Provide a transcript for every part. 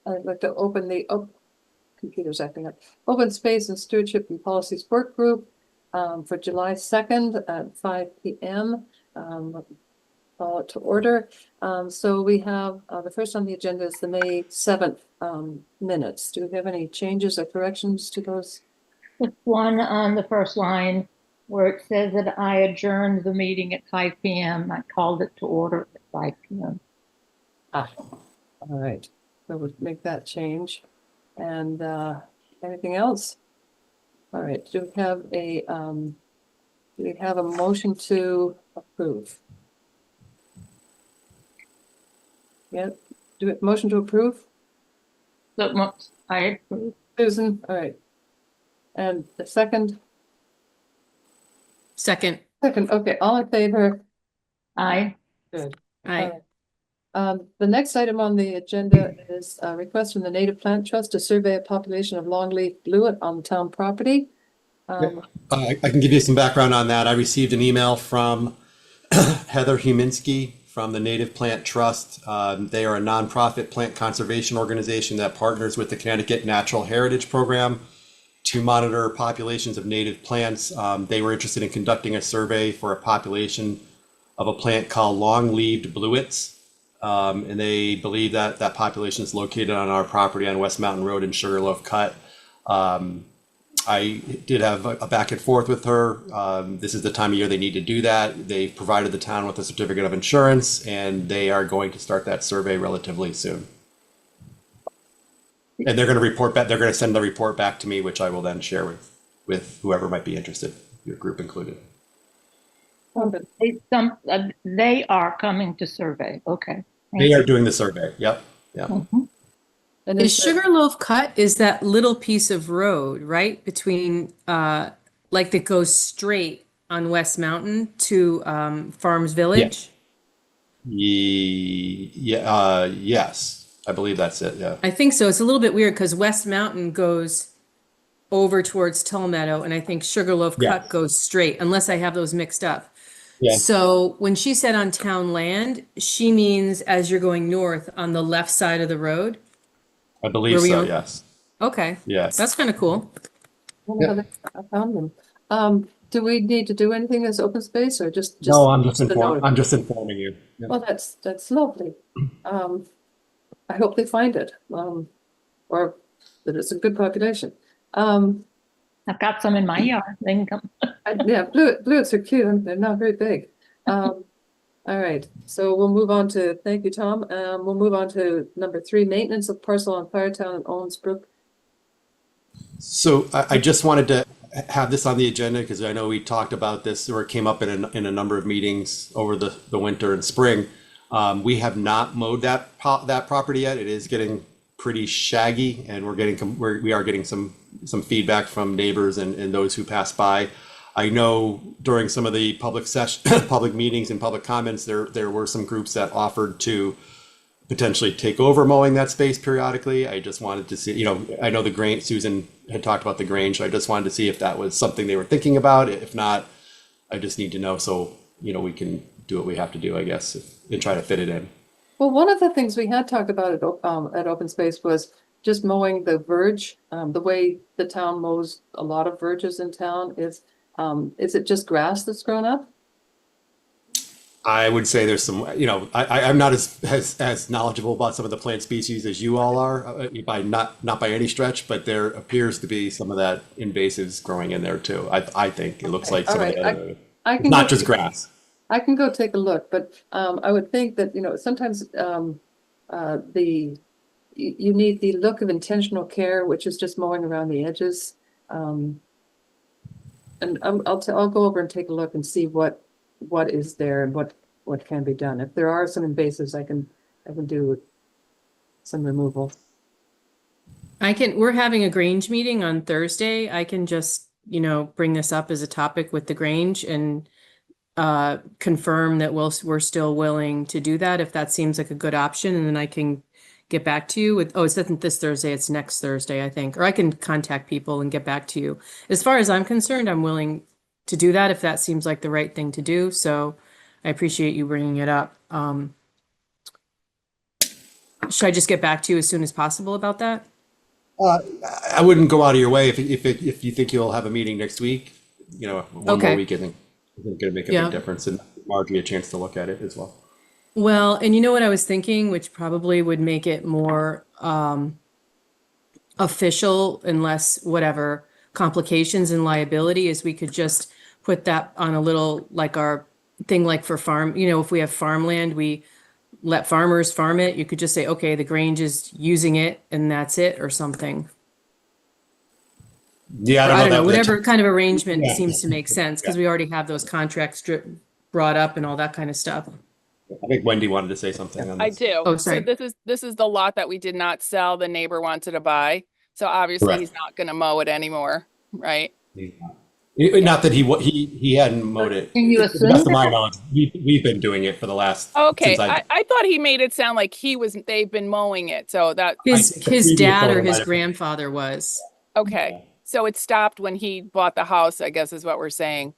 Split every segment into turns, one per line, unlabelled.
I'd like to open the, computer's acting up, Open Space and Stewardship and Policies Work Group for July 2nd at 5 p.m. Call it to order. So we have, the first on the agenda is the May 7th minutes. Do we have any changes or corrections to those?
Just one on the first line where it says that I adjourned the meeting at 5 p.m. I called it to order at 5 p.m.
All right, so we'll make that change. And anything else? All right, do we have a motion to approve? Yep, motion to approve?
So I approve.
Susan, all right. And the second?
Second.
Second, okay, all in favor?
Aye.
Good.
Aye.
The next item on the agenda is a request from the Native Plant Trust to survey a population of longleaf bluet on town property.
I can give you some background on that. I received an email from Heather Huminski from the Native Plant Trust. They are a nonprofit plant conservation organization that partners with the Connecticut Natural Heritage Program to monitor populations of native plants. They were interested in conducting a survey for a population of a plant called long-leaved bluets. And they believe that that population is located on our property on West Mountain Road in Sugarloaf Cut. I did have a back and forth with her. This is the time of year they need to do that. They've provided the town with a certificate of insurance, and they are going to start that survey relatively soon. And they're going to report back. They're going to send the report back to me, which I will then share with whoever might be interested, your group included.
They are coming to survey. Okay.
They are doing the survey. Yep. Yep.
And
Is Sugarloaf Cut is that little piece of road, right? Between, like that goes straight on West Mountain to Farms Village?
Yes, I believe that's it. Yeah.
I think so. It's a little bit weird because West Mountain goes over towards Tull Meadow, and I think Sugarloaf
Yeah.
Cut goes straight, unless I have those mixed up.
Yeah.
So when she said on town land, she means as you're going north on the left side of the road?
I believe
Were we
so.
on-
Yes.
Okay.
Yes.
That's kind of cool.
I found them. Do we need to do anything as open space or just?
No, I'm just
the
informing.
note?
I'm just informing you. Yeah.
Well, that's lovely. I hope they find it, or that it's a good population.
I've got some in my yard. They can come.
Yeah, bluets are cute and they're not very big. All right, so we'll move on to, thank you, Tom. We'll move on to number 3, maintenance of parcel on Firetown and Owens Brook.
So I just wanted to have this on the agenda because I know we talked about this or it came up in a number of meetings over the winter and spring. We have not mowed that property yet. It is getting pretty shaggy, and we are getting some feedback from neighbors and those who pass by. I know during some of the public meetings and public comments, there were some groups that offered to potentially take over mowing that space periodically. I just wanted to see, I know the Grange, Susan had talked about the Grange, so I just wanted to see if that was something they were thinking about. If not, I just need to know so, we can do what we have to do, I guess, and try to fit it in.
Well, one of the things we had talked about at Open Space was just mowing the verge. The way the town mows a lot of verges in town is it just grass that's grown up?
I would say there's some, I'm not as knowledgeable about some of the plant species as you all are, by not by any stretch, but there appears to be some of that invasives growing in there too. I think it looks like some of the
I can
not just grass.
I can go take a look, but I would think that, sometimes you need the look of intentional care, which is just mowing around the edges. And I'll go over and take a look and see what is there and what can be done. If there are some invasives, I can do some removal.
We're having a Grange meeting on Thursday. I can just, bring this up as a topic with the Grange and confirm that we're still willing to do that if that seems like a good option, and then I can get back to you with, it's not this Thursday, it's next Thursday, I think, or I can contact people and get back to you. As far as I'm concerned, I'm willing to do that if that seems like the right thing to do. So I appreciate you bringing it up. should I just get back to you as soon as possible about that?
I wouldn't go out of your way if you think you'll have a meeting next week, one more
Okay.
week, I think is going to make a
Yeah.
big difference, and Margie a chance to look at it as well.
Well, and you know what I was thinking, which probably would make it more official and less whatever complications and liability is we could just put that on a little like our thing like for farm, if we have farmland, we let farmers farm it. You could just say, okay, the Grange is using it and that's it or something.
Yeah, I
Or
don't
I
know
don't know,
that.
whatever kind of arrangement
Yeah.
seems to make sense because we already have those contracts brought up and all that kind of stuff.
I think Wendy wanted to say something on
I
this.
do.
Oh,
So
sorry.
this is the lot that we did not sell. The neighbor wanted to buy. So obviously
Correct.
he's not going to mow it anymore, right?
Not that he hadn't mowed it.
Can you
To the best
assume
of my
that?
knowledge, we've been doing it for the last
Okay,
since
I thought he made it sound like they've been mowing it. So that,
His
think the
his
previous
dad
owner
or his
might have-
grandfather was.
okay. So it stopped when he bought the house, I guess is what we're saying.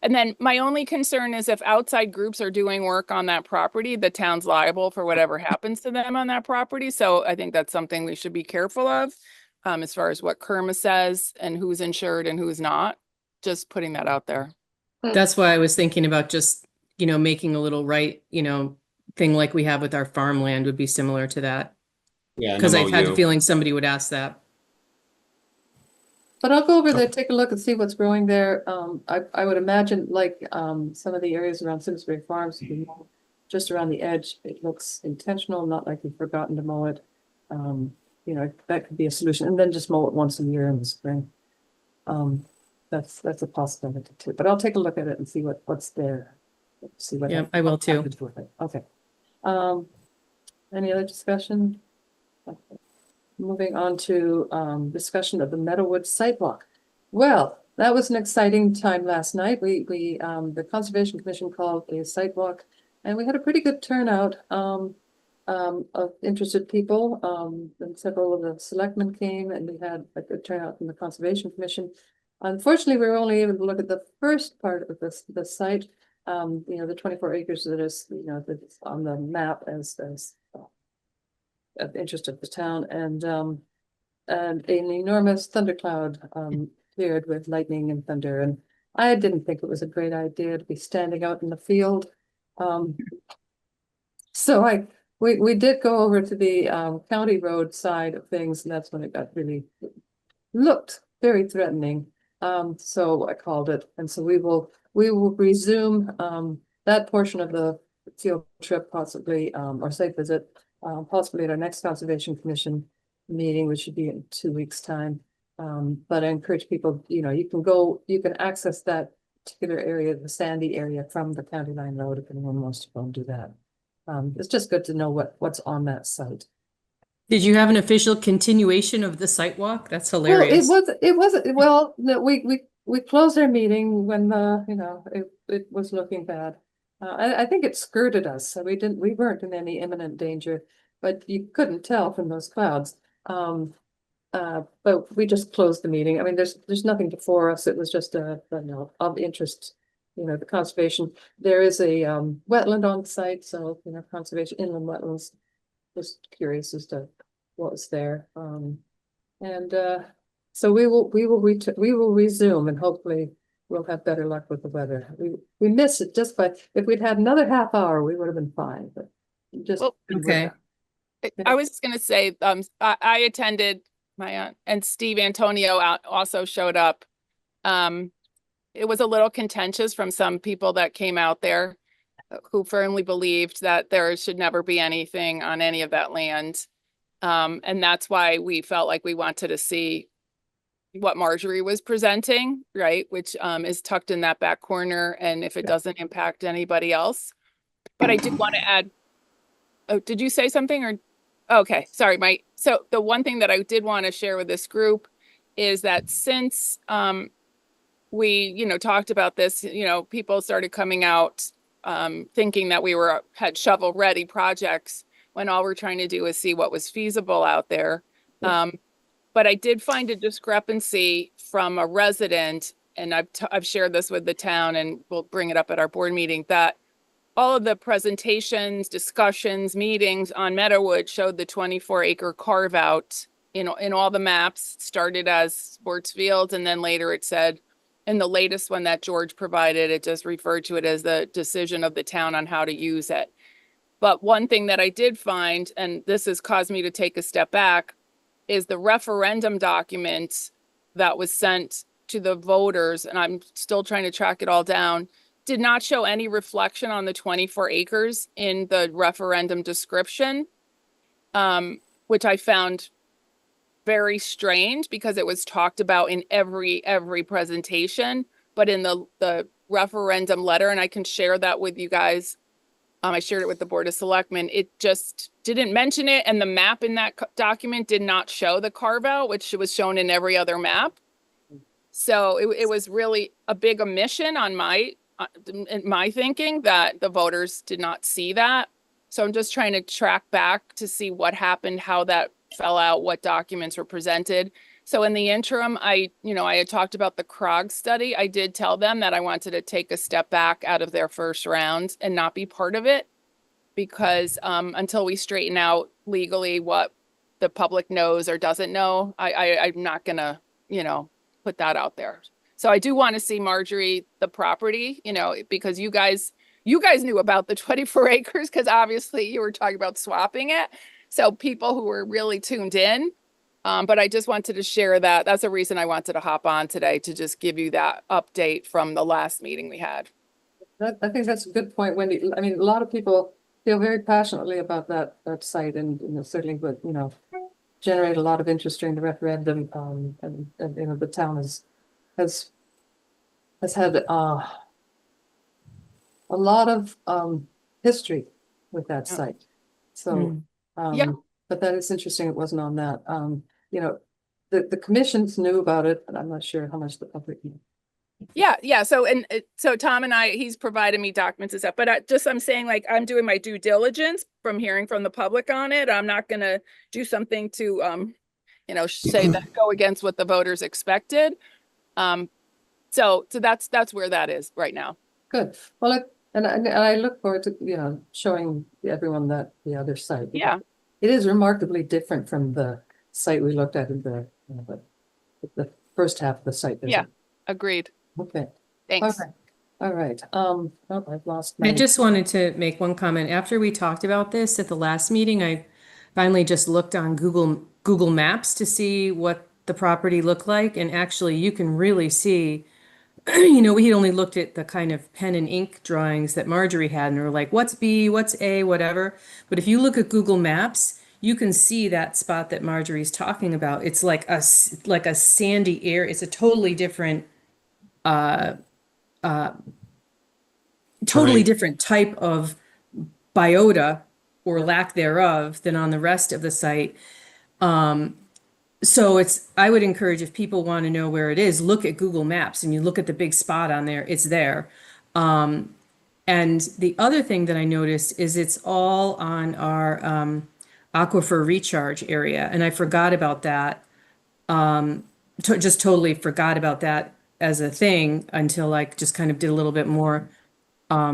And then my only concern is if outside groups are doing work on that property, the town's liable for whatever happens to them on that property. So I think that's something we should be careful of, as far as what Kerma says and who's insured and who's not. Just putting that out there.
That's why I was thinking about just, making a little thing like we have with our farmland would be similar to that.
Yeah, an
Because I've had the
MOU.
feeling somebody would ask that.
But I'll go over there, take a look and see what's growing there. I would imagine like, some of the areas around Simsbury Farms, just around the edge, it looks intentional, not like we've forgotten to mow it. That could be a solution, and then just mow it once a year in the spring. That's a possibility too, but I'll take a look at it and see what's there. See what.
Yeah, I will too.
happens with it. Okay. Any other discussion? Okay. Moving on to discussion of the Meadowwood sidewalk. Well, that was an exciting time last night. The Conservation Commission called a sidewalk, and we had a pretty good turnout of interested people. And several of the selectmen came, and we had a good turnout from the Conservation Commission. Unfortunately, we were only able to look at the first part of the site. The 24 acres that is, that's on the map as of interest of the town, and an enormous thundercloud cleared with lightning and thunder, and I didn't think it was a great idea to be standing out in the field. So we did go over to the county road side of things, and that's when it got looked very threatening. So I called it, and so we will resume that portion of the field trip possibly, or site visit, possibly at our next Conservation Commission meeting, which should be in 2 weeks' time. But I encourage people, you can access that particular area, the sandy area, from the County Line Road if anyone wants to go and do that. It's just good to know what's on that site.
Did you have an official continuation of the site walk? That's
Well,
hilarious.
no, we closed our meeting when it was looking bad. I think it skirted us, so we weren't in any imminent danger, but you couldn't tell from those clouds. But we just closed the meeting. I mean, there's nothing before us. It was just a note of interest, the conservation. There is a wetland on site, so conservation inland wetlands. Just curious as to what was there. So we will resume, and hopefully we'll have better luck with the weather. We missed it just by, if we'd had another half hour, we would have been fine, but just.
Well,
Okay.
I was just going to say, I attended my aunt, and Steve Antonio also showed up. It was a little contentious from some people that came out there who firmly believed that there should never be anything on any of that land. And that's why we felt like we wanted to see what Marjorie was presenting, right? Which is tucked in that back corner, and if it doesn't impact anybody else. But I did want to add, oh, did you say something or? Okay, sorry, so the one thing that I did want to share with this group is that since we, talked about this, people started coming out thinking that we had shovel-ready projects when all we're trying to do is see what was feasible out there. But I did find a discrepancy from a resident, and I've shared this with the town, and we'll bring it up at our board meeting, that all of the presentations, discussions, meetings on Meadowood showed the 24-acre carve out in all the maps. It started as sports fields, and then later it said, in the latest one that George provided, it just referred to it as the decision of the town on how to use it. But one thing that I did find, and this has caused me to take a step back, is the referendum document that was sent to the voters, and I'm still trying to track it all down, did not show any reflection on the 24 acres in the referendum description, which I found very strange because it was talked about in every presentation, but in the referendum letter, and I can share that with you guys. I shared it with the Board of Selectmen. It just didn't mention it, and the map in that document did not show the carve out, which was shown in every other map. So it was really a big omission on my thinking that the voters did not see that. So I'm just trying to track back to see what happened, how that fell out, what documents were presented. So in the interim, I had talked about the CROG study. I did tell them that I wanted to take a step back out of their first round and not be part of it, because until we straighten out legally what the public knows or doesn't know, I'm not gonna, put that out there. So I do want to see, Marjorie, the property, because you guys knew about the 24 acres because obviously you were talking about swapping it. So people who were really tuned in, but I just wanted to share that. That's the reason I wanted to hop on today, to just give you that update from the last meeting we had.
I think that's a good point, Wendy. I mean, a lot of people feel very passionately about that site, and certainly would, generate a lot of interest during the referendum. And the town has had a lot of history with that site. So
Yeah.
but that is interesting. It wasn't on that. The commissions knew about it, but I'm not sure how much the public knew.
Yeah. So Tom and he's provided me documents and stuff, but I'm saying, like, I'm doing my due diligence from hearing from the public on it. I'm not gonna do something to, say that go against what the voters expected. So that's where that is right now.
Good. Well, and I look forward to, showing everyone that the other site.
Yeah.
It is remarkably different from the site we looked at in the first half of the site visit.
Yeah. Agreed.
Okay.
Thanks.
All right. I've lost
I
my.
just wanted to make one comment. After we talked about this at the last meeting, I finally just looked on Google Maps to see what the property looked like. And actually you can really see, we had only looked at the kind of pen and ink drawings that Marjorie had, and we were like, what's B, what's A, whatever. But if you look at Google Maps, you can see that spot that Marjorie's talking about. It's like a sandy area. It's a totally different
Terrain.
different type of biota or lack thereof than on the rest of the site. So I would encourage, if people want to know where it is, look at Google Maps and you look at the big spot on there, it's there. And the other thing that I noticed is it's all on our aquifer recharge area. And I forgot about that. Just totally forgot about that as a thing until I just kind of did a little bit more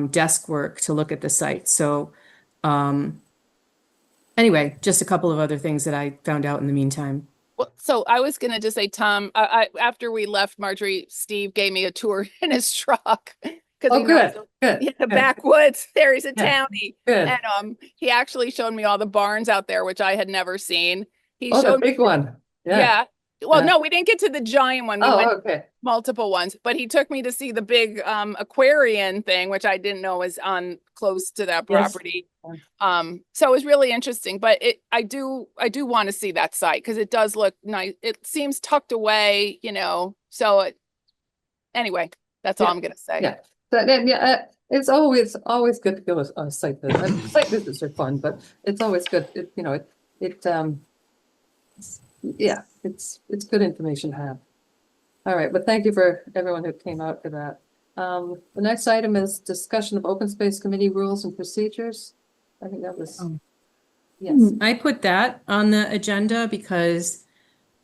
desk work to look at the site. So anyway, just a couple of other things that I found out in the meantime.
Well, so I was going to just say, Tom, after we left, Marjorie, Steve gave me a tour in his truck.
Oh, good.
The backwoods. There he's a
Yeah.
townie.
Good.
And he actually showed me all the barns out there, which I had never seen. He
Oh, the
showed
big one.
Yeah. Well,
Yeah.
no, we didn't get to the giant one. We
Oh,
went
okay.
multiple ones, but he took me to see the big aquarium thing, which I didn't know was on close to that
Yes.
property. So it was really interesting, but I do want to see that site because it does look nice. It seems tucked away, so anyway, that's all I'm going to say.
Yeah. It's always good to go on a site visit. Site visits are fun, but it's always good. It's good information to have. All right, but thank you for everyone who came out for that. The next item is discussion of open space committee rules and procedures. I think that was, yes.
I put that on the agenda because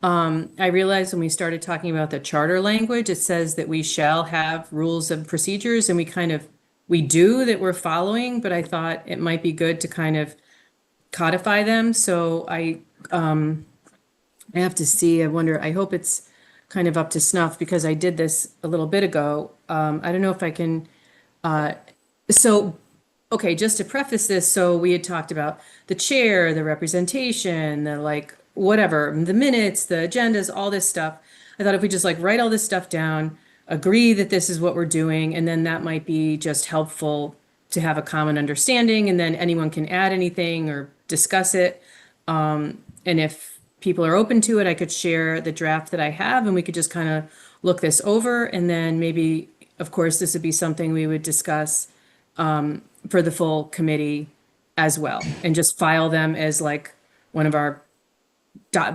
I realized when we started talking about the charter language, it says that we shall have rules and procedures, and we kind of we do that we're following, but I thought it might be good to kind of codify them. So I have to see, I wonder, I hope it's kind of up to snuff because I did this a little bit ago. I don't know if I can, so, okay, just to preface this, so we had talked about the chair, the representation, the like, whatever, the minutes, the agendas, all this stuff. I thought if we just like write all this stuff down, agree that this is what we're doing, and then that might be just helpful to have a common understanding, and then anyone can add anything or discuss it. And if people are open to it, I could share the draft that I have, and we could just kind of look this over, and then maybe, of course, this would be something we would discuss for the full committee as well, and just file them as like one of our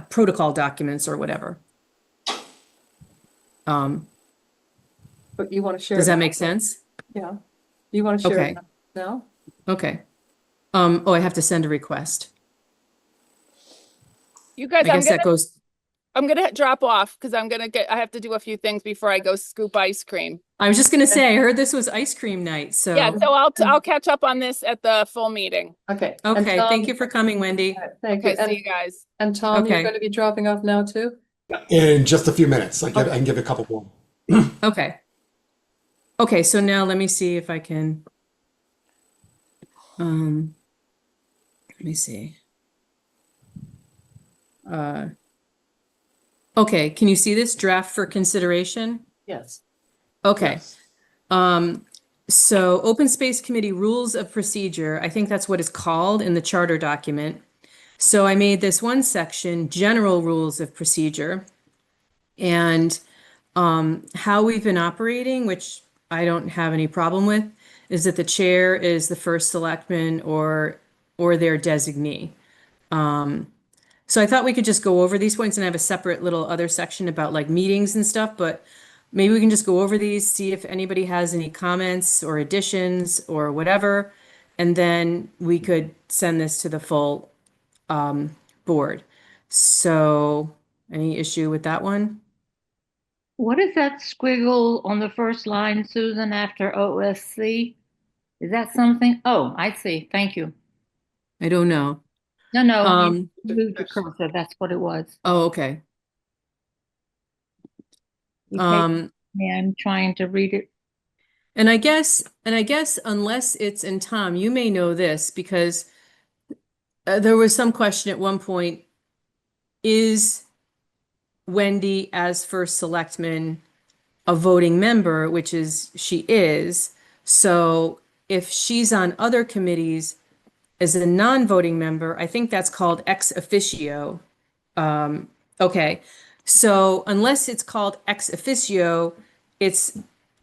protocol documents or whatever.
But you want to share?
Does
it
that
now?
make sense?
Yeah. You want to share
Okay.
it now?
Okay. Oh, I have to send a request.
You
I
guys,
guess that goes,
I'm gonna drop off because I have to do a few things before I go scoop ice cream.
I was just gonna say, I heard this was ice cream night, so.
Yeah, so I'll catch up on this at the full meeting.
Okay. And
Okay, thank
Tom-
you for coming, Wendy.
Thank you.
Okay, see you guys.
And Tom, you're
Okay.
going to be dropping off now too?
In just a few minutes, I can give a couple more.
Okay. Okay, so now let me see if I can. Let me see. Okay, can you see this draft for consideration?
Yes.
Okay.
Yes.
So Open Space Committee Rules of Procedure, I think that's what it's called in the charter document. So I made this one section, General Rules of Procedure, and how we've been operating, which I don't have any problem with, is that the chair is the first selectman or their designee. So I thought we could just go over these points and have a separate little other section about like meetings and stuff, but maybe we can just go over these, see if anybody has any comments or additions or whatever, and then we could send this to the full board. So any issue with that one?
What is that squiggle on the first line, Susan, after OSC? Is that something? Oh, I see. Thank you.
I don't know.
No,
Um,
you moved your cursor. That's what it was.
Oh, okay.
You take me, I'm trying to read it.
And I guess unless it's, and Tom, you may know this because there was some question at one point, is Wendy as first selectman a voting member, which is, she is. So if she's on other committees as a non-voting member, I think that's called ex officio. Okay, so unless it's called ex officio, it's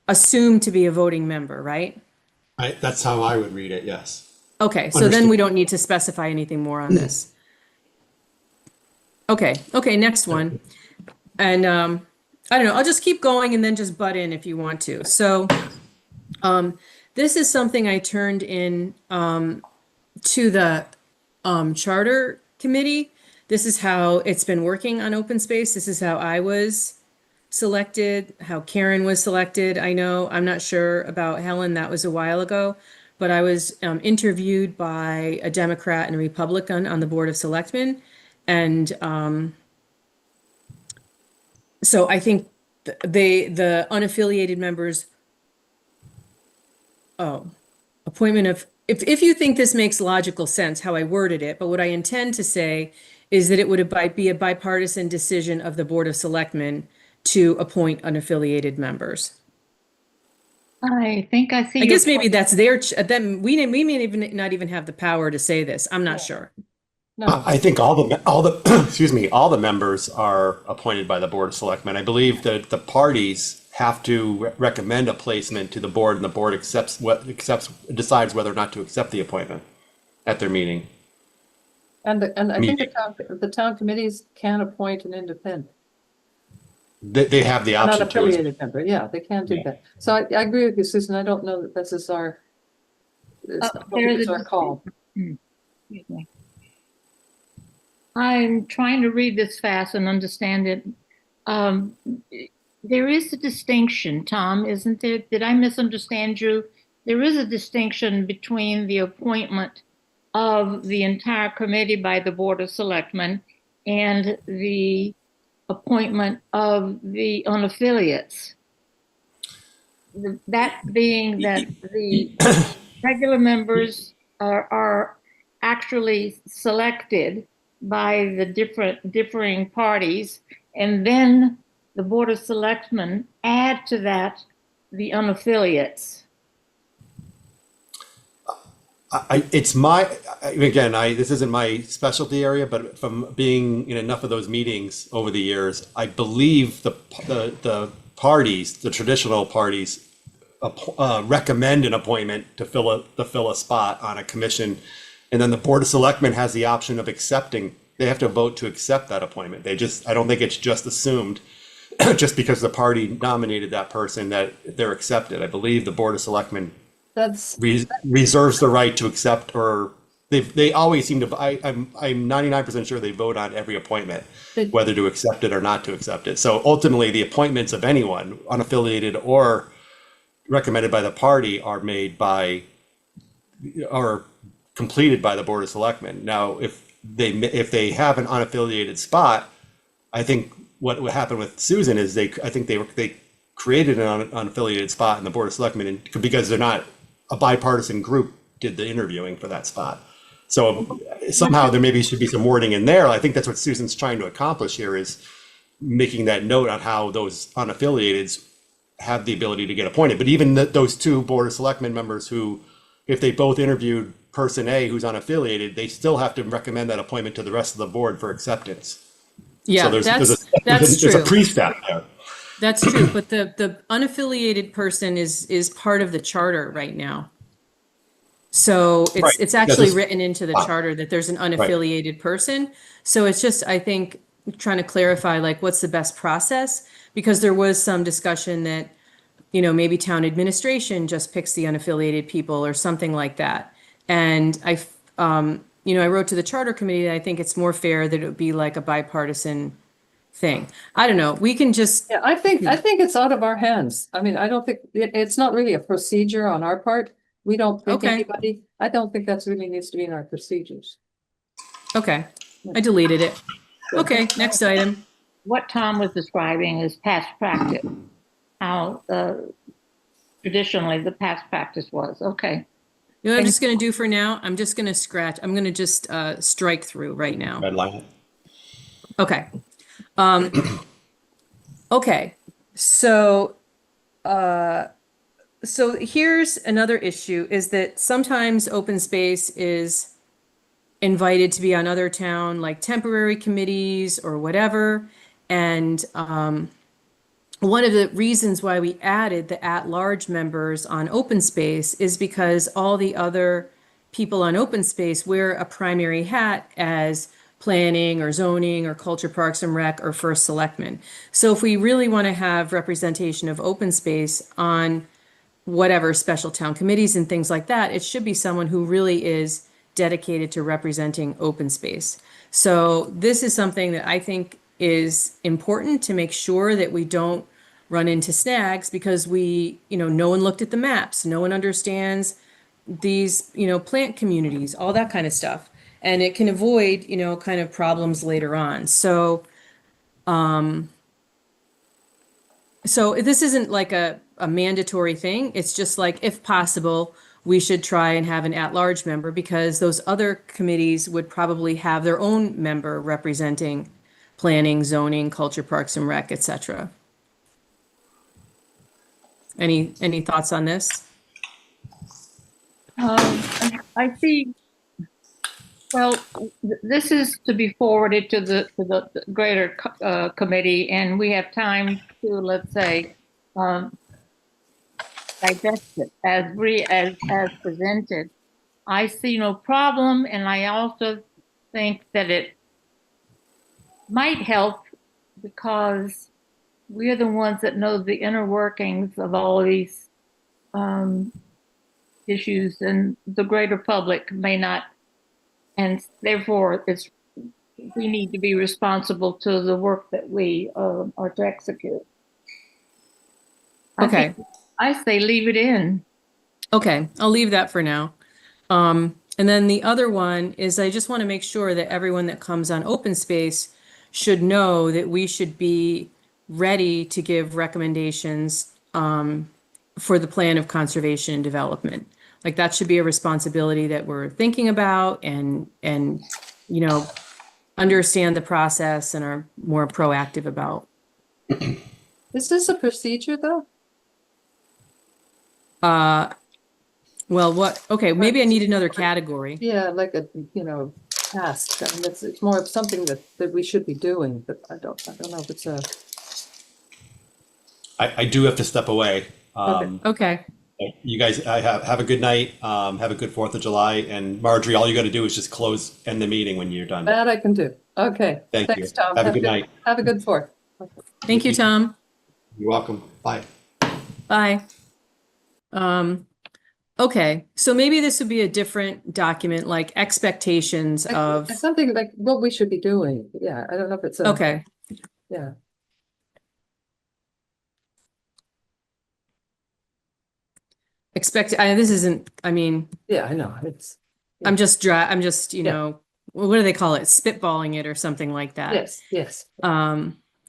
assumed to be a voting member, right?
That's how I would read it, yes.
Okay, so then
Understood.
we don't need to specify anything more on this. Okay, next one. And I don't know, I'll just keep going and then just butt in if you want to. So this is something I turned in to the charter committee. This is how it's been working on open space. This is how I was selected, how Karen was selected. I know, I'm not sure about Helen, that was a while ago, but I was interviewed by a Democrat and a Republican on the Board of Selectmen. And so I think the unaffiliated members, appointment of, if you think this makes logical sense, how I worded it, but what I intend to say is that it would be a bipartisan decision of the Board of Selectmen to appoint unaffiliated members.
I think I see.
I
your
guess maybe
point.
that's their, then we may even not even have the power to say this. I'm not sure.
No,
I think all the excuse me, all the members are appointed by the Board of Selectmen. I believe that the parties have to recommend a placement to the board, and the board decides whether or not to accept the appointment at their meeting.
and I think
Meeting.
the town committees can appoint an independent.
They have the
Not
option to.
affiliated member, yeah, they can do
Yeah.
that. So I agree with you, Susan, I don't know that this is our, I don't think
there's
it's
a-
our call.
Excuse me. I'm trying to read this fast and understand it. There is a distinction, Tom, isn't there? Did I misunderstand you? there is a distinction between the appointment of the entire committee by the Board of Selectmen and the appointment of the unaffiliates. That being that the regular members are actually selected by the differing parties, and then the Board of Selectmen add to that the unaffiliates.
It's this isn't my specialty area, but from being in enough of those meetings over the years, I believe the parties, the traditional parties, recommend an appointment to fill a spot on a commission, and then the Board of Selectmen has the option of accepting. They have to vote to accept that appointment. I don't think it's just assumed just because the party nominated that person that they're accepted. I believe the Board of Selectmen reserves the right to accept, or they always seem to. I'm 99% sure they vote on every appointment, whether to accept it or not to accept it. So ultimately, the appointments of anyone, unaffiliated or recommended by the party, are made by or completed by the Board of Selectmen. Now, if they have an unaffiliated spot, I think what would happen with Susan is they created an unaffiliated spot in the Board of Selectmen, and because they're not a bipartisan group, did the interviewing for that spot. So somehow there maybe should be some wording in there. I think that's what Susan's trying to accomplish here, is making that note on how those unaffiliateds have the ability to get appointed. But even those two Board of Selectmen members who, if they both interviewed person A who's unaffiliated, they still have to recommend that appointment to the rest of the board for acceptance.
Yeah,
so
that's true.
There's a pre-step there.
That's true, but the unaffiliated person is part of the charter right now. So it's actually written into the charter that there's an unaffiliated person. So it's just, I think, trying to clarify, like, what's the best process? Because there was some discussion that, maybe town administration just picks the unaffiliated people or something like that. And I wrote to the charter committee that I think it's more fair that it would be like a bipartisan thing. I don't know. We can just.
Yeah, I think it's out of our hands. I mean, I don't think it's not really a procedure on our part. We don't pick anybody. I don't think that's really needs to be in our procedures.
Okay, I deleted it. Okay, next item.
What Tom was describing is past practice, how traditionally the past practice was. Okay.
You know what I'm just going to do for now? I'm just going to scratch. I'm going to just strike through right now.
Red line.
Okay. Okay. So here's another issue, is that sometimes open space is invited to be on other town, like temporary committees or whatever. And one of the reasons why we added the at-large members on open space is because all the other people on open space wear a primary hat as planning or zoning or culture, parks and rec or first selectman. So if we really want to have representation of open space on whatever special town committees and things like that, it should be someone who really is dedicated to representing open space. So this is something that I think is important to make sure that we don't run into snags, because no one looked at the maps, no one understands these, plant communities, all that kind of stuff. And it can avoid, kind of problems later on. So, so this isn't like a mandatory thing. It's just like, if possible, we should try and have an at-large member, because those other committees would probably have their own member representing planning, zoning, culture, parks and rec, etc. Any thoughts on this?
I see. Well, this is to be forwarded to the greater committee, and we have time to, let's say, digest it as presented. I see no problem, and I also think that it might help because we're the ones that know the inner workings of all these issues, and the greater public may not. And therefore, we need to be responsible to the work that we are to execute.
Okay.
I say leave it in.
Okay, I'll leave that for now. And then the other one is I just want to make sure that everyone that comes on open space should know that we should be ready to give recommendations for the plan of conservation and development. Like that should be a responsibility that we're thinking about and you know, understand the process and are more proactive about.
Is this a procedure though?
Well, okay, maybe I need another category.
Yeah, like a, task. I mean, it's more of something that we should be doing, but I don't know if it's a,
I do have to step away.
Okay,
You guys have a good night. Have a good 4th of July. And Marjorie, all you got to do is just end the meeting when you're done.
that I can do. Okay.
Thank you.
Thanks, Tom.
Have a good night.
Have a good 4th.
thank you, Tom.
You're welcome. Bye.
Bye. Okay, so maybe this would be a different document, like expectations of,
Something like what we should be doing. Yeah, I don't know if it's a.
okay,
Yeah.
this isn't, I mean,
Yeah, I know. It's,
I'm just, you
Yeah.
know, what do they call it? Spitballing it or something like that.
yes.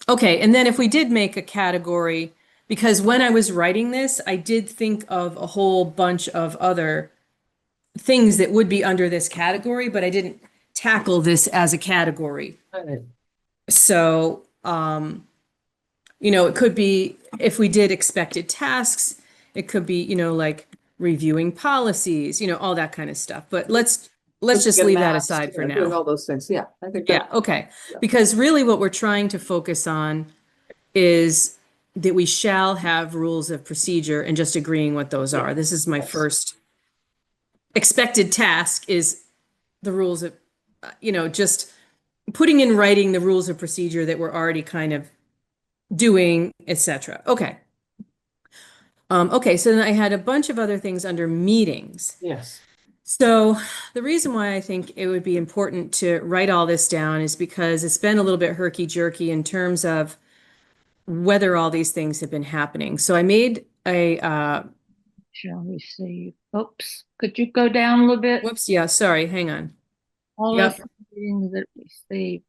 Okay, and then if we did make a category, because when I was writing this, I did think of a whole bunch of other things that would be under this category, but I didn't tackle this as a category.
All right.
So, it could be if we did expected tasks, it could be, like reviewing policies, all that kind of stuff. But let's just
Get
leave that
maps,
aside for
doing
now.
all those things. Yeah, I think.
Yeah, okay. Because really what we're trying to focus on is that we shall have rules of procedure and just agreeing what those are. This is my first expected task is the rules of, just putting in writing the rules of procedure that we're already kind of doing, etc. Okay. Okay, so then I had a bunch of other things under meetings.
Yes.
So the reason why I think it would be important to write all this down is because it's been a little bit herky-jerky in terms of whether all these things have been happening. So I made a,
Shall we see? Oops, could you go down a little bit?
whoops, yeah, sorry, hang on.
All
Yep.
of the meetings that we see.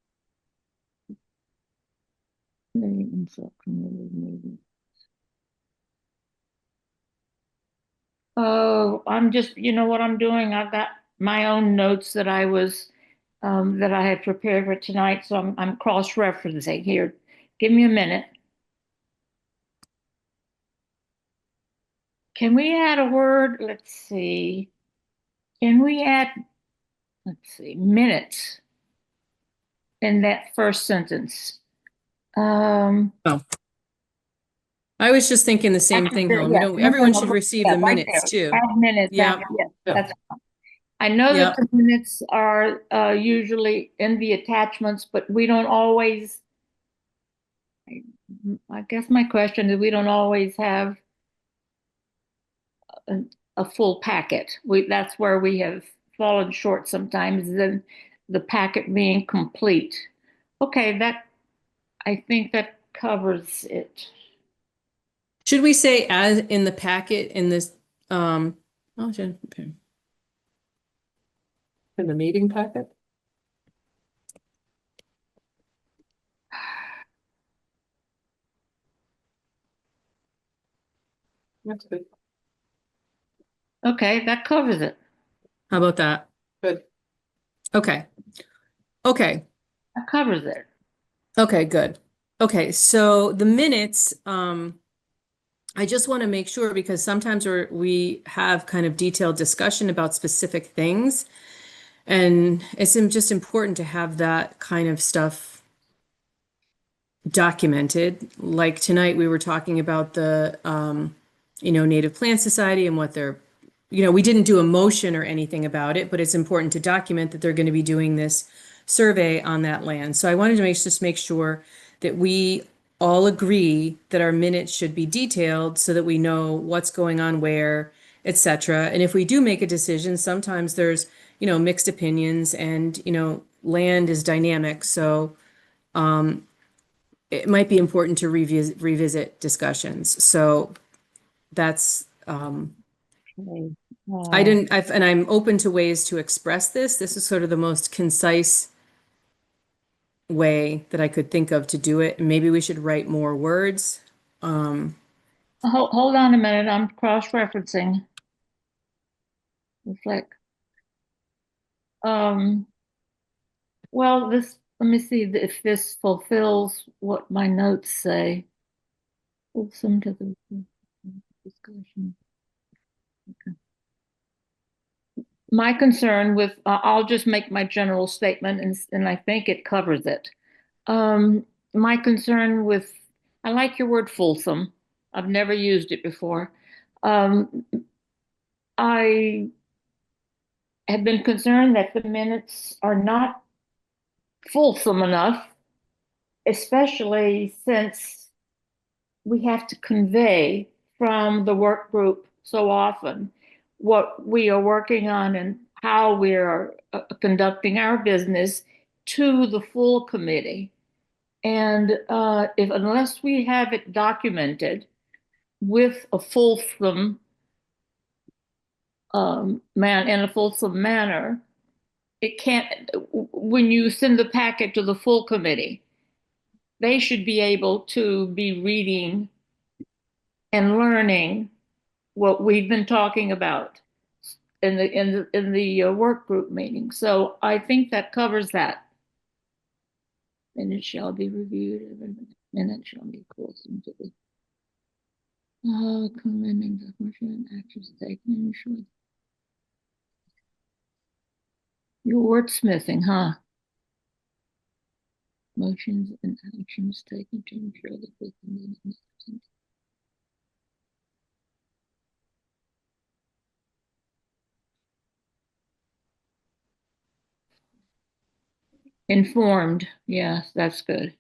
Oh, I'm just, you know what I'm doing? I've got my own notes that that I had prepared for tonight, so I'm cross-referencing here. Give me a minute. Can we add a word? Let's see. Can we add, let's see, minutes in that first sentence?
I was just thinking the same thing, Helen. Everyone should receive the
right
minutes
there.
too.
Add minutes.
Yeah.
Yes,
Yeah.
that's fine. I know
Yeah.
that the minutes are usually in the attachments, but we don't always. I guess my question is we don't always have a full packet. That's where we have fallen short sometimes, than the packet being complete. Okay, I think that covers it.
Should we say as in the packet in this,
In the meeting packet? That's good.
Okay, that covers it.
how about that?
Good.
Okay. Okay.
That covers it.
Okay, good. Okay, so the minutes, I just want to make sure because sometimes we have kind of detailed discussion about specific things. And it's just important to have that kind of stuff documented. Like tonight, we were talking about the, Native Plant Society and what they're, we didn't do a motion or anything about it, but it's important to document that they're going to be doing this survey on that land. So I wanted to just make sure that we all agree that our minutes should be detailed so that we know what's going on where, etc. And if we do make a decision, sometimes there's, mixed opinions and, land is dynamic. So it might be important to revisit discussions. So that's
Okay.
And I'm open to ways to express this. This is sort of the most concise way that I could think of to do it. Maybe we should write more words.
Hold on a minute, I'm cross-referencing. It's like, well, let me see if this fulfills what my notes say. Some to the discussion. Okay. My concern with, I'll just make my general statement and I think it covers it. My concern with, I like your word fulsome. I've never used it before. I have been concerned that the minutes are not fulsome enough, especially since we have to convey from the work group so often what we are working on and how we are conducting our business to the full committee. And unless we have it documented with a fulsome in a fulsome manner, it can't. When you send the packet to the full committee, they should be able to be reading and learning what we've been talking about in the work group meeting. So I think that covers that. And it shall be reviewed, and it shall be fulsome to the commending the motion and actions taken. Your wordsmithing, huh? Motions and actions taken to ensure that the meeting is informed. Yes, that's good.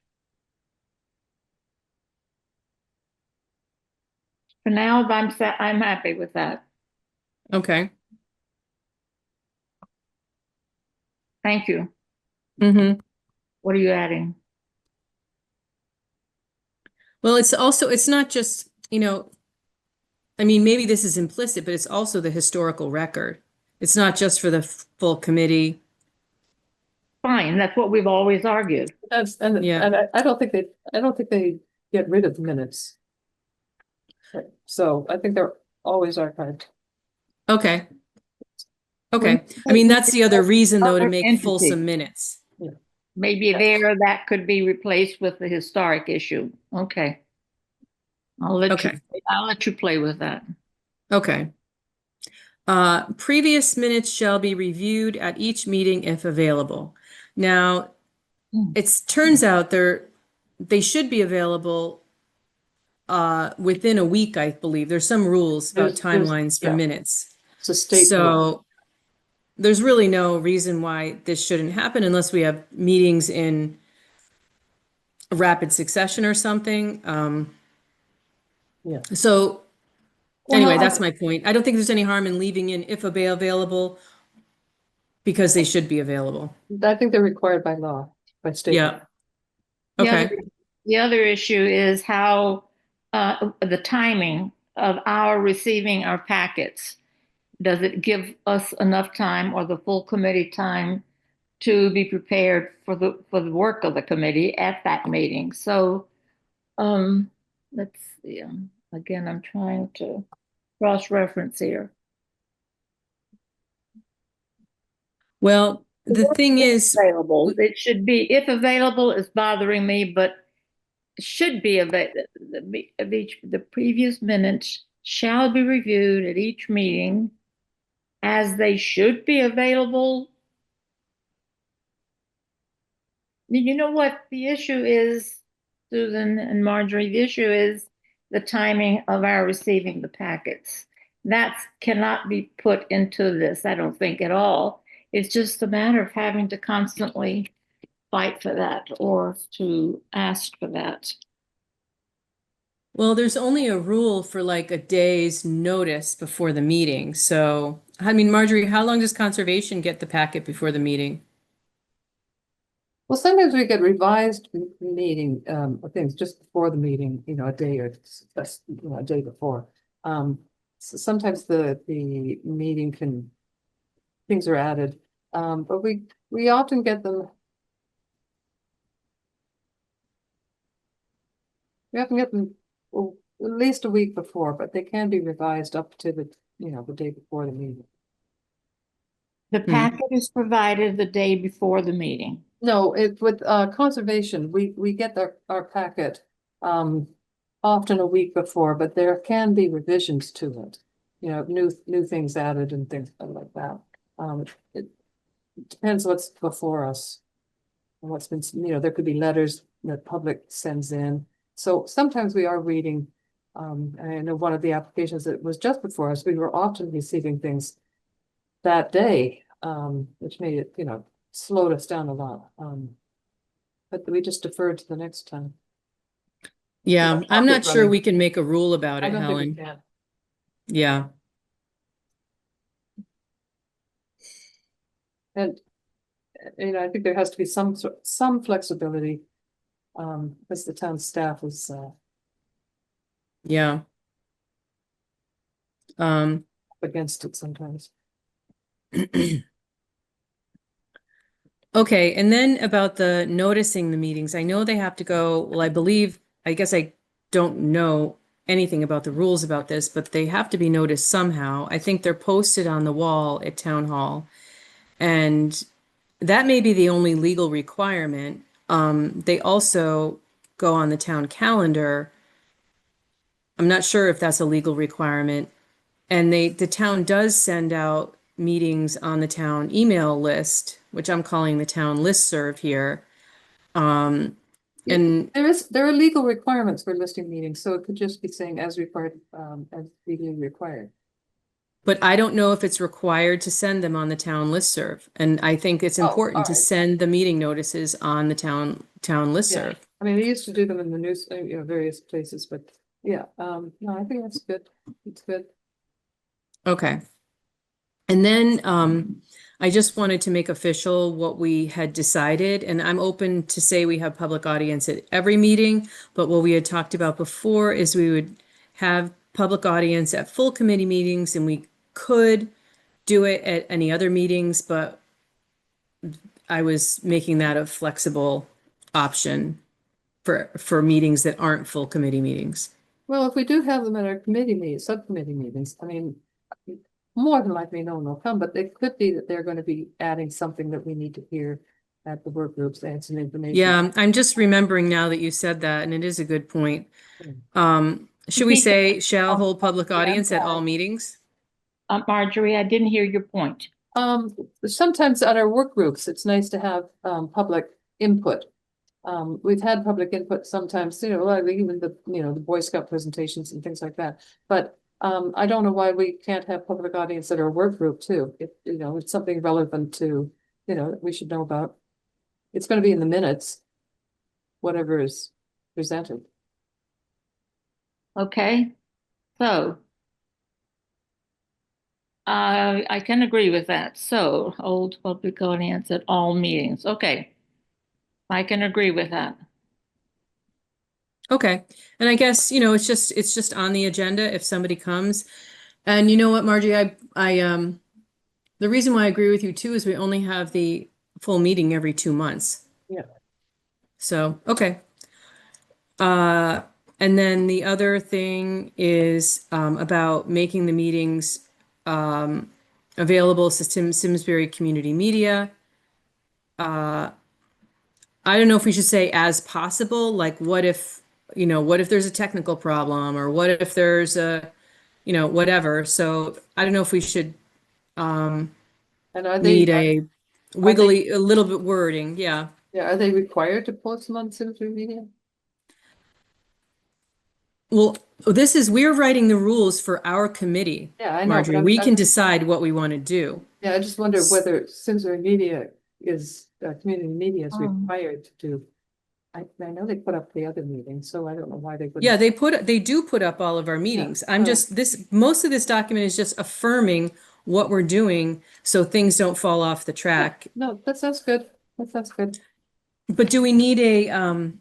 For now, I'm happy with that.
Okay.
Thank you.
Mm-hmm.
What are you adding?
Well, it's not just, I mean, maybe this is implicit, but it's also the historical record. It's not just for the full committee.
Fine, that's what we've always argued.
Yeah.
And I don't think they get rid of minutes. So I think they're always archived.
Okay. Okay. I mean, that's the other reason, though, to
Other
make
entity.
fulsome minutes.
Maybe there that could be replaced with the historic issue. Okay. I'll let you play with that.
Okay. Previous minutes shall be reviewed at each meeting if available. Now, it turns out they should be available within a week, I believe. There's some rules about timelines for minutes.
It's a state.
So there's really no reason why this shouldn't happen unless we have meetings in rapid succession or something. So anyway, that's my point. I don't think there's any harm in leaving in if available because they should be available.
I think they're required by law, by state.
Yeah. Okay.
The other issue is how the timing of our receiving our packets. Does it give us enough time or the full committee time to be prepared for the work of the committee at that meeting? So let's see. Again, I'm trying to cross-reference here.
Well, the thing is,
available. It should be, if available, is bothering me, but it should be available. The previous minutes shall be reviewed at each meeting as they should be available. You know what the issue is, Susan and Marjorie? The issue is the timing of our receiving the packets. That cannot be put into this, I don't think, at all. It's just a matter of having to constantly fight for that or to ask for that.
well, there's only a rule for like a day's notice before the meeting. So, I mean, Marjorie, how long does conservation get the packet before the meeting?
Well, sometimes we get revised meeting things just before the meeting, a day or a day before. sometimes the meeting things are added, but we often get them. We often get them, well, at least a week before, but they can be revised up to the day before the meeting.
The packet is provided the day before the meeting.
No, with conservation, we get our packet often a week before, but there can be revisions to it. New things added and things like that. It depends what's before us. And what's been, there could be letters that public sends in. So sometimes we are reading, I know one of the applications that was just before us, we were often receiving things that day, which made it, slowed us down a lot. But we just deferred to the next time.
Yeah,
Yeah,
I'm not
pocket
sure
running.
we can make a rule about
I
it,
don't think we
Helen.
can.
Yeah,
And, I think there has to be some flexibility. Because the town staff is,
yeah.
up against it sometimes.
Okay, and then about the noticing the meetings, I know they have to go, well, I guess I don't know anything about the rules about this, but they have to be noticed somehow. I think they're posted on the wall at town hall. And that may be the only legal requirement. They also go on the town calendar. I'm not sure if that's a legal requirement. And the town does send out meetings on the town email list, which I'm calling the town listserv here. And
There are legal requirements for listing meetings, so it could just be saying as required, as legally required.
but I don't know if it's required to send them on the town listserv. And I think it's
Oh,
important to
alright.
send the meeting notices on the town listserv.
I mean, they used to do them in the news, various places, but yeah, no, I think that's good. It's good.
Okay. And then I just wanted to make official what we had decided, and I'm open to say we have public audience at every meeting, but what we had talked about before is we would have public audience at full committee meetings, and we could do it at any other meetings, but I was making that a flexible option for meetings that aren't full committee meetings.
Well, if we do have them at our subcommittee meetings, I mean, more than likely no one will come, but it could be that they're going to be adding something that we need to hear at the work groups, add some information.
Yeah, I'm just remembering now that you said that, and it is a good point. Should we say shall hold public
Yeah, I'm
audience at all
sorry.
meetings?
Marjorie, I didn't hear your point.
Sometimes at our work groups, it's nice to have public input. We've had public input sometimes, like even the Boy Scout presentations and things like that. But I don't know why we can't have public audience at our work group too. It's something relevant to, that we should know about. It's going to be in the minutes, whatever is presented.
Okay, so I can agree with that. So hold public audience at all meetings. Okay, I can agree with that.
Okay, and I guess, it's just on the agenda if somebody comes. And you know what, Margie, the reason why I agree with you too is we only have the full meeting every 2 months.
Yeah.
So, okay. And then the other thing is about making the meetings available to Simsbury Community Media. I don't know if we should say as possible, like what if there's a technical problem, or what if there's whatever. So I don't know if we should
And are
need
they,
a wiggly, a little bit wording. Yeah.
are they required to post them on Simsbury Media?
Well, we're writing the rules for our committee.
Yeah, I know,
Marjorie,
but
we can decide what we want to do.
Yeah, I just wonder whether Simsbury Media community media is
Um.
required to do. I know they put up the other meeting, so I don't know why they wouldn't.
Yeah, they do put up all of our meetings. Most of this document is just affirming what we're doing so things don't fall off the track.
No, that sounds good. That sounds good.
But do we need a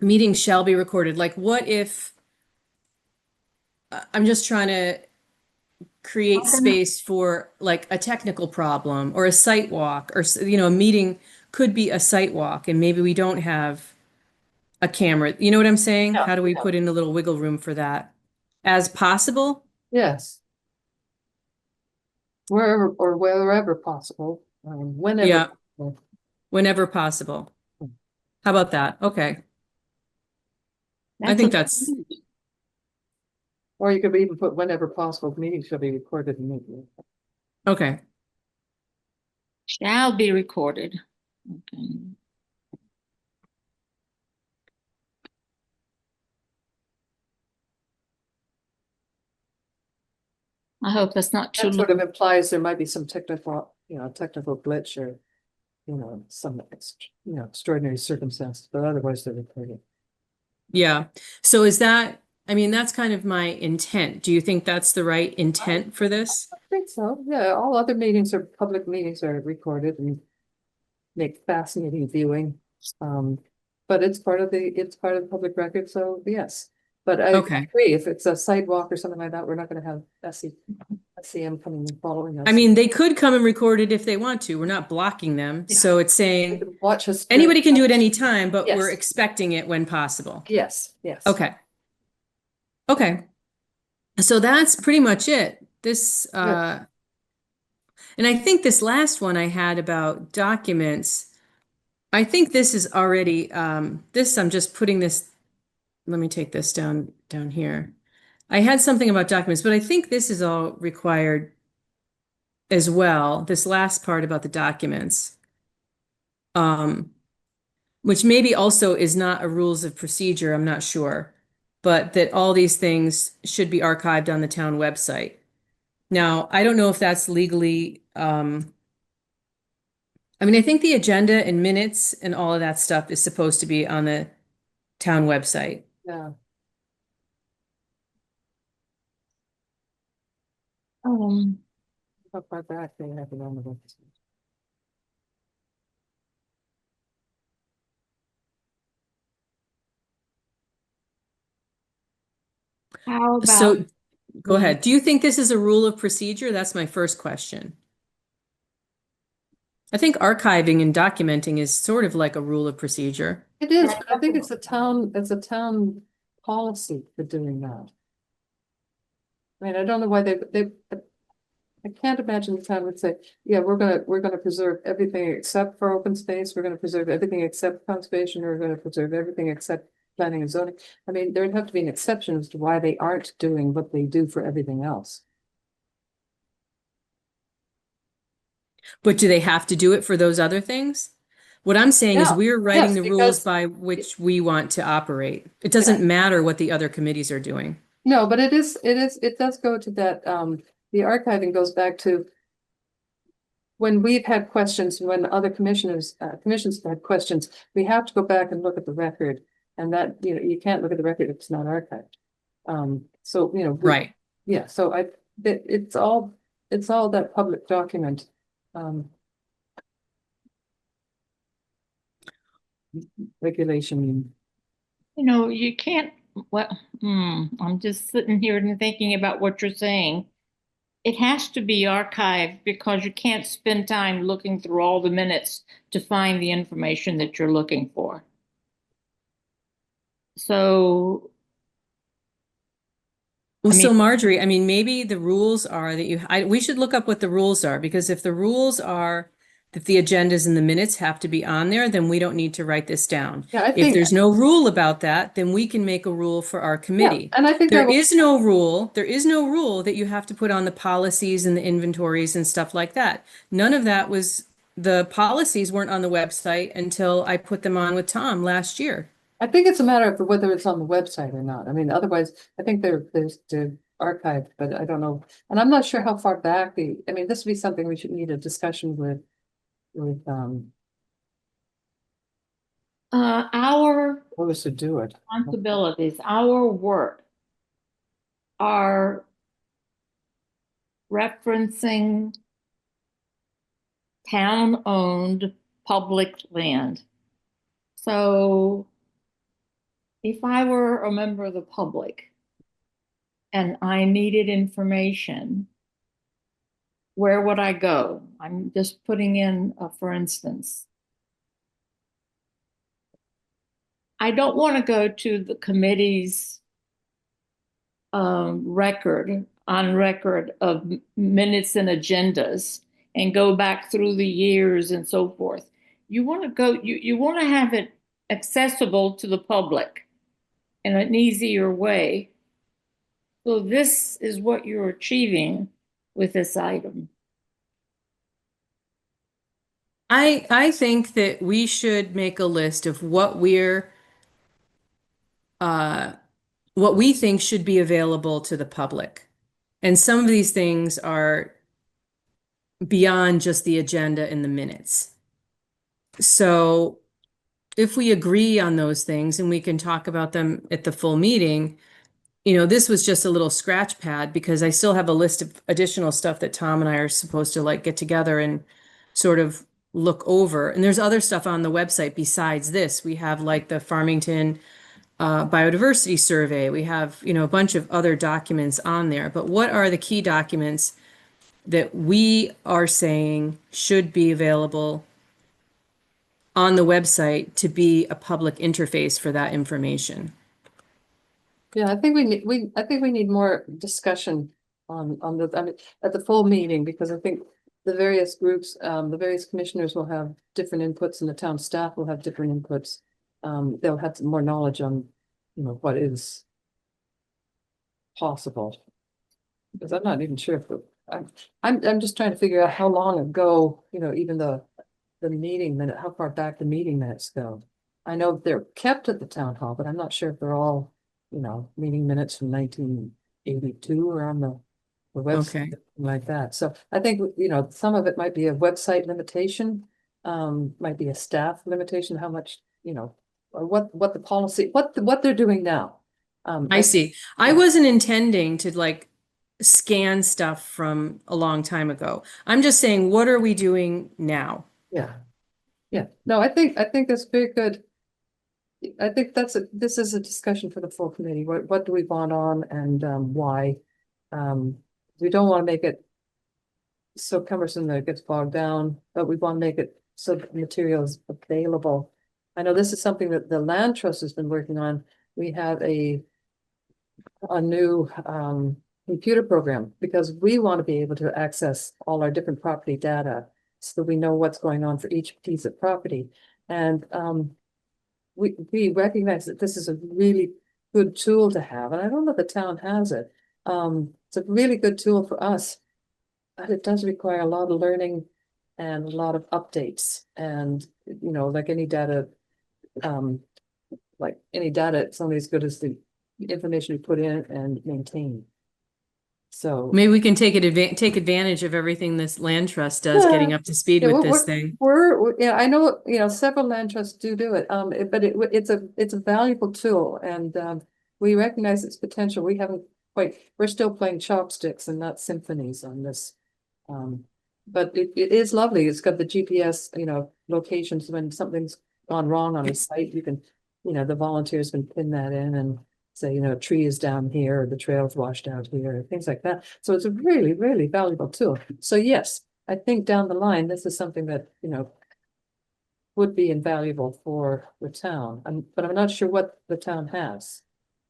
meeting shall be recorded? Like what if I'm just trying to create space for like a technical problem or a site walk or, a meeting could be a site walk and maybe we don't have a camera. You know what I'm saying?
Yeah,
How do we
yeah.
put in a little wiggle room for that? As possible?
Yes. Wherever possible, whenever.
Yeah,
possible.
whenever possible. How about that? Okay. I
That's
think
a-
that's,
Or you could even put whenever possible, meetings shall be recorded immediately.
okay.
shall be recorded. Okay. I hope that's not too
That sort of
long.
implies there might be some technical glitch or, some, extraordinary circumstance, but otherwise they're recorded.
Yeah. So is that, I mean, that's kind of my intent. Do you think that's the right intent for this?
I think so, yeah, all other public meetings are recorded and make fascinating viewing. But it's part of the public record, so yes. But I
Okay.
agree, if it's a sidewalk or something like that, we're not gonna have SEM coming and following us.
I mean, they could come and record it if they want to. We're not blocking them.
Yeah.
So it's
They
saying
can watch us.
anybody can do it anytime, but we're
Yes.
expecting it when possible.
Yes, yes.
Okay. Okay. So that's pretty much it. This, and I think this last one I had about documents, I think this is already, I'm just putting this, let me take this down here. I had something about documents, but I think this is all required as well, this last part about the documents. Which maybe also is not a rules of procedure, I'm not sure, but that all these things should be archived on the town website. Now, I don't know if that's legally, I mean, I think the agenda and minutes and all of that stuff is supposed to be on the town website.
Yeah, how far back they have it on the website.
How about
So go
the-
ahead. Do you think this is a rule of procedure? That's my first question. I think archiving and documenting is sort of like a rule of procedure.
It is, but I think it's a town policy for doing that. I mean, I don't know why I can't imagine the town would say, yeah, we're gonna preserve everything except for open space, we're gonna preserve everything except conservation, we're gonna preserve everything except planning and zoning. I mean, there'd have to be an exception as to why they aren't doing what they do for everything else.
But do they have to do it for those other things? What I'm saying is
Yeah,
we're writing
yes,
the rules
because-
by which we want to operate. It doesn't matter what the other committees are doing.
No, but it does go to that, the archiving goes back to when we've had questions, when other commissions have had questions, we have to go back and look at the record. And that, you can't look at the record if it's not archived. So,
Right.
yeah, so it's all that public document. Regulation.
you can't, well, I'm just sitting here and thinking about what you're saying. It has to be archived because you can't spend time looking through all the minutes to find the information that you're looking for. So,
Well,
I
so
mean-
Marjorie, I mean, maybe the rules are that we should look up what the rules are, because if the rules are that the agendas and the minutes have to be on there, then we don't need to write this down.
Yeah, I
If
think,
there's no rule about that, then we can make a rule for our
yeah,
committee.
and I think
There is no rule that you have to put on the policies and the inventories and stuff like that. None of that the policies weren't on the website until I put them on with Tom last year.
I think it's a matter of whether it's on the website or not. I mean, otherwise, I think they're archived, but I don't know. And I'm not sure how far back I mean, this would be something we should need a discussion with
our
who was to do it.
responsibilities, our work are referencing town-owned public land. So if I were a member of the public and I needed information, where would I go? I'm just putting in, for instance. I don't want to go to the committee's record of minutes and agendas and go back through the years and so forth. You want to go, you want to have it accessible to the public in an easier way. So this is what you're achieving with this item.
I think that we should make a list of what we think should be available to the public. And some of these things are beyond just the agenda and the minutes. So if we agree on those things and we can talk about them at the full meeting, this was just a little scratch pad because I still have a list of additional stuff that Tom and I are supposed to like get together and sort of look over. And there's other stuff on the website besides this. We have like the Farmington biodiversity survey. We have, a bunch of other documents on there. But what are the key documents that we are saying should be available on the website to be a public interface for that information?
Yeah, I think we need more discussion on the, I mean, at the full meeting, because I think the various groups, the various commissioners will have different inputs and the town staff will have different inputs. They'll have some more knowledge on, what is possible. Because I'm not even sure if I'm just trying to figure out how long ago, even the meeting minute, how far back the meeting minutes go. I know they're kept at the town hall, but I'm not sure if they're all, meeting minutes from 1982 or on the website,
Okay.
like that. So I think, some of it might be a website limitation, might be a staff limitation, how much, or what the policy, what they're doing now.
I see. I
yeah.
wasn't intending to like scan stuff from a long time ago. I'm just saying, what are we doing now?
Yeah. Yeah. No, I think that's very good. I think this is a discussion for the full committee. What do we want on and why? We don't want to make it so cumbersome that it gets bogged down, but we want to make it so that the material is available. I know this is something that the land trust has been working on. We have a new computer program because we want to be able to access all our different property data so that we know what's going on for each piece of property. And we recognize that this is a really good tool to have, and I don't know if the town has it. It's a really good tool for us, but it does require a lot of learning and a lot of updates. And like any data, it's only as good as the information we put in and maintain. So
Maybe we can take advantage of everything this land trust does, getting up to speed with this thing.
Yeah, I know, several land trusts do it. But it's a valuable tool, and we recognize its potential. We're still playing chopsticks and not symphonies on this. But it is lovely. It's got the GPS, locations when something's gone wrong on a site. You can, the volunteers can pin that in and say, a tree is down here, or the trail's washed out here, or things like that. So it's a really, really valuable tool. So yes, I think down the line, this is something that, would be invaluable for the town. But I'm not sure what the town has.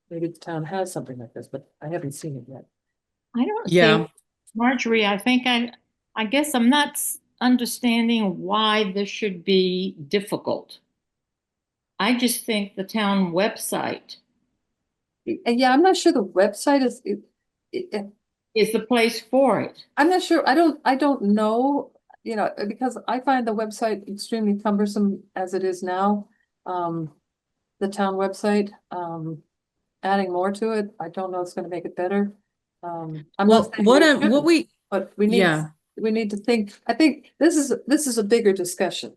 Maybe the town has something like this, but I haven't seen it yet.
I don't
Yeah.
think, Marjorie, I guess I'm not understanding why this should be difficult. I just think the town website
And yeah, I'm not sure the website is,
is the place for it.
I'm not sure. I don't know, because I find the website extremely cumbersome as it is now. The town website, adding more to it, I don't know if it's gonna make it better. I'm not saying we shouldn't, but we need to think, I think this is a bigger discussion.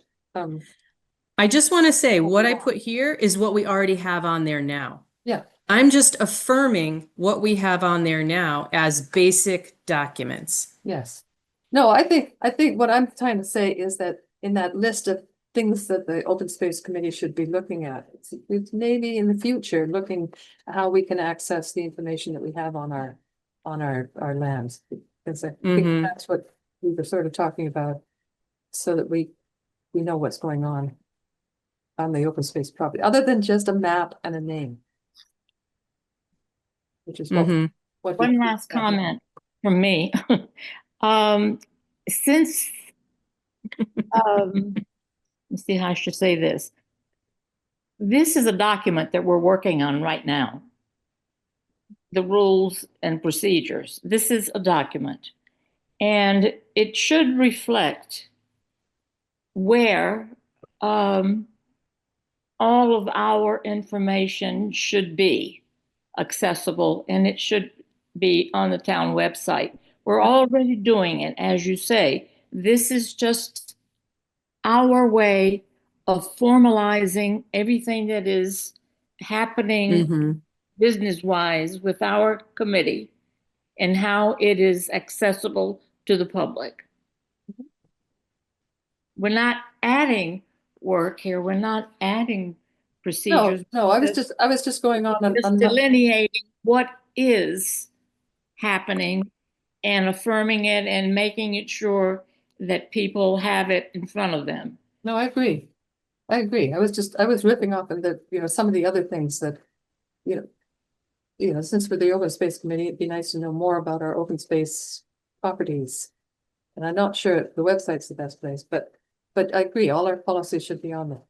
I just want to say what I put here is what we already have on there now.
Yeah.
I'm just affirming what we have on there now as basic documents.
Yes. No, I think what I'm trying to say is that in that list of things that the Open Space Committee should be looking at. It's maybe in the future, looking how we can access the information that we have on our lands. Because I think
Mhm.
that's what we were sort of talking about, so that we know what's going on the open space property, other than just a map and a name. Which is
Mhm.
what we.
One last comment from me. Since, let's see how I should say this. This is a document that we're working on right now. The rules and procedures. This is a document. And it should reflect where all of our information should be accessible, and it should be on the town website. We're already doing it, as you say. This is just our way of formalizing everything that is happening
Mhm.
business-wise with our committee and how it is accessible to the public. We're not adding work here. We're not adding procedures.
No, I was just going on and
Just delineating what is happening and affirming it and making it sure that people have it in front of them.
no, I agree. I agree. I was ripping off on some of the other things that, since we're the Open Space Committee, it'd be nice to know more about our open space properties. And I'm not sure the website's the best place, but I agree, all our policies should be on there.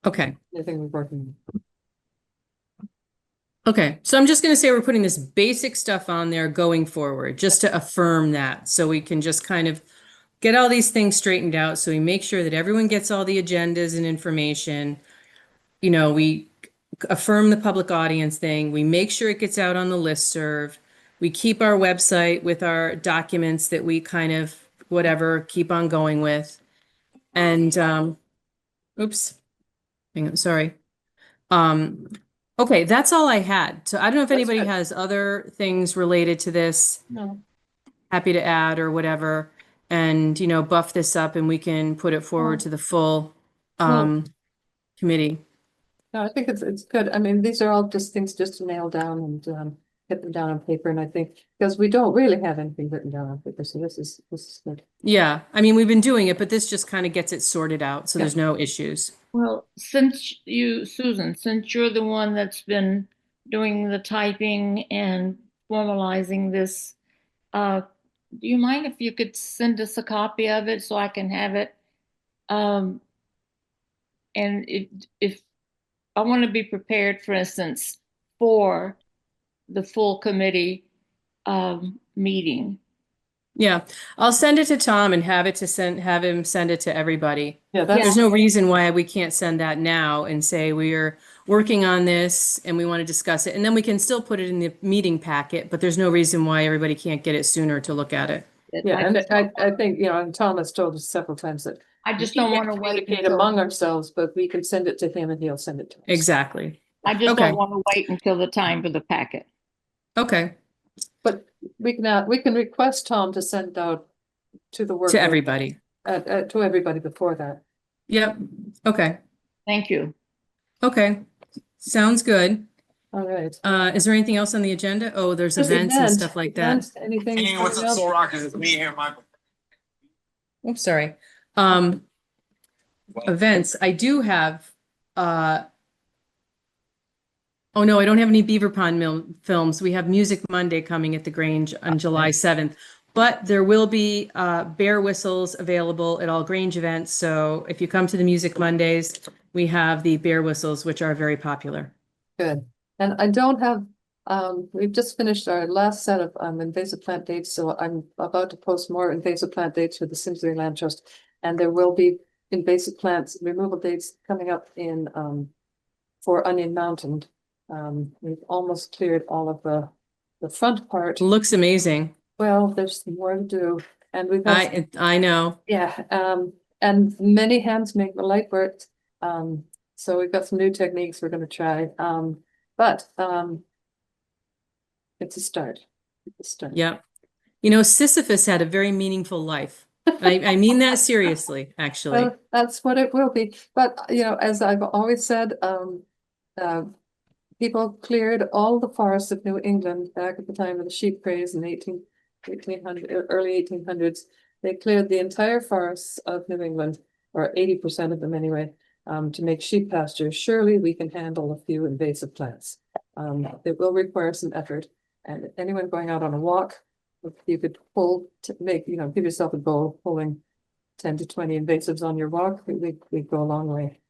Okay.
Anything we're working on.
Okay, so I'm just going to say we're putting this basic stuff on there going forward, just to affirm that, so we can just kind of get all these things straightened out, so we make sure that everyone gets all the agendas and information. We affirm the public audience thing, we make sure it gets out on the listserv, we keep our website with our documents that we kind of, whatever, keep on going with. And, oops, hang on, sorry. Okay, that's all I had. So I don't know if
That's
anybody
good.
has other things related to this,
No,
happy to add or whatever, and, buff this up and we can put it forward to the full, committee.
no, I think it's good. I mean, these are all just things just to nail down and get them down on paper. And I think, because we don't really have anything written down on paper, so this is good.
Yeah, I mean, we've been doing it, but this just kind of gets it sorted out, so
Yeah.
there's no issues.
Well, Susan, since you're the one that's been doing the typing and formalizing this, do you mind if you could send us a copy of it so I can have it? And if I want to be prepared, for instance, for the full committee meeting.
Yeah, I'll send it to Tom and have him send it to everybody.
Yeah,
There's
that's,
no reason why we can't send that now and say we are working on this and we want to discuss it. And then we can still put it in the meeting packet, but there's no reason why everybody can't get it sooner to look at it.
yeah, and I think, and Tom has told us several times that
I just
we
don't
can't
want to wait
communicate among ourselves, but we can send it to him and he'll send it to us.
Exactly.
I just
Okay.
don't want to wait until the time for the packet.
Okay,
But we can request Tom to send out to the work
to
group,
everybody.
to everybody before that.
Yep, okay,
Thank you.
okay. Sounds good.
All right.
Is there anything else on the agenda? Oh, there's
Just
events and
event-
stuff like that.
events, Anything?
Hey, what's up,
else?
Soul Rockers? It's me here, Michael.
Oops, sorry. Events, I do have, oh no, I don't have any Beaver Pond films. We have Music Monday coming at the Grange on July 7th. But there will be bear whistles available at all Grange events. So if you come to the Music Mondays, we have the bear whistles, which are very popular.
Good. And I don't have, we've just finished our last set of invasive plant dates, so I'm about to post more invasive plant dates for the Simsbury Land Trust. And there will be invasive plants removal dates coming up in for Onion Mountain. We've almost cleared all of the front part.
Looks amazing.
Well, there's more to do, and we've had,
I know.
yeah, and many hands make the light work. So we've got some new techniques we're gonna try, but it's a start. It's a start.
Yep. Sisyphus had a very meaningful life. I mean that seriously, actually.
Well, that's what it will be. But, as I've always said, uh, people cleared all the forests of New England back at the time of the sheep craze in 1800, early 1800s. They cleared the entire forests of New England, or 80% of them anyway, to make sheep pastures. Surely we can handle a few invasive plants. It will require some effort. And anyone going out on a walk, if you could give yourself a goal of pulling 10 to 20 invasives on your walk, we go a long way.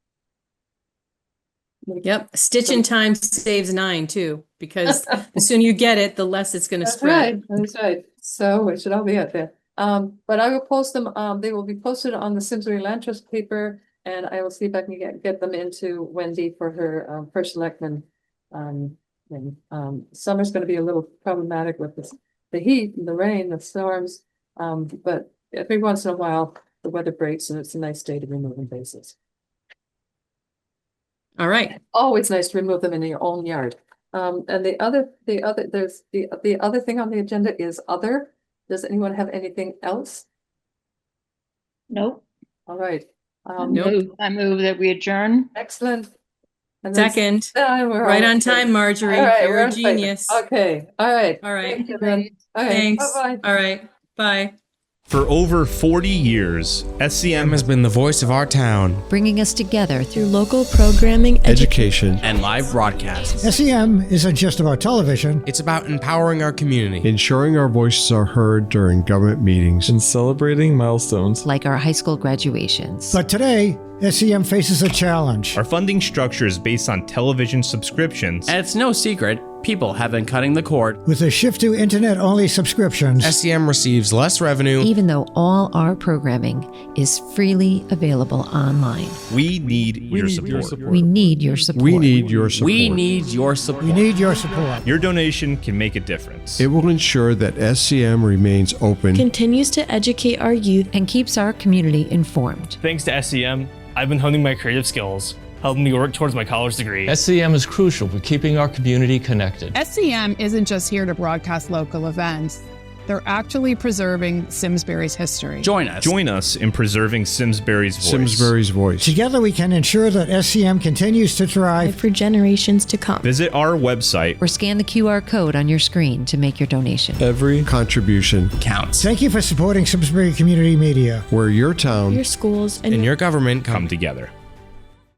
Yep. Stitch in time saves 9 too, because the sooner you get it, the less it's going to spread.
That's right. So we should all be out there. But I will post them. They will be posted on the Simsbury Land Trust paper, and I will see if I can get them into Wendy for her first selectman. Summer's going to be a little problematic with the heat and the rain, the storms. But every once in a while, the weather breaks, and it's a nice day to remove invasives.
All right.
Always nice to remove them in your own yard. And the other thing on the agenda is other. Does anyone have anything else?
Nope.
All right.
Nope.
I move that we adjourn.
Excellent. And then-
Second.
we're
Right
all-
on time, Marjorie.
All right,
You're
we're
a
in favor.
genius.
Okay. All right.
All right.
Thank you, then. Okay.
Thanks.
Bye-bye.
All right. Bye.
For over 40 years, SCM has been the voice of our town.
Bringing us together through local programming,
Education.
And live broadcasts.
SEM isn't just about television.
It's about empowering our community.
Ensuring our voices are heard during government meetings.
And celebrating milestones.
like our high school graduations.
But today, SEM faces a challenge.
Our funding structure is based on television subscriptions.
And it's no secret, people have been cutting the cord.
With a shift to internet-only subscriptions,
SCM receives less revenue.
Even though all our programming is freely available online.
We need your support.
We need your support.
We need your support.
We need your support.
we need your support.
Your donation can make a difference.
It will ensure that SCM remains open.
Continues to educate our youth.
And keeps our community informed.
Thanks to SCM, I've been honing my creative skills, helping me work towards my college degree.
SCM is crucial for keeping our community connected.
SCM isn't just here to broadcast local events. They're actually preserving Simsbury's history.
Join us.
Join us in preserving Simsbury's voice.
Simsbury's voice.
Together we can ensure that SCM continues to thrive.
For generations to come.
Visit our website
Or scan the QR code on your screen to make your donation.
Every contribution
Counts.
Thank you for supporting Simsbury Community Media.
where your town
Your schools and
and your government come together.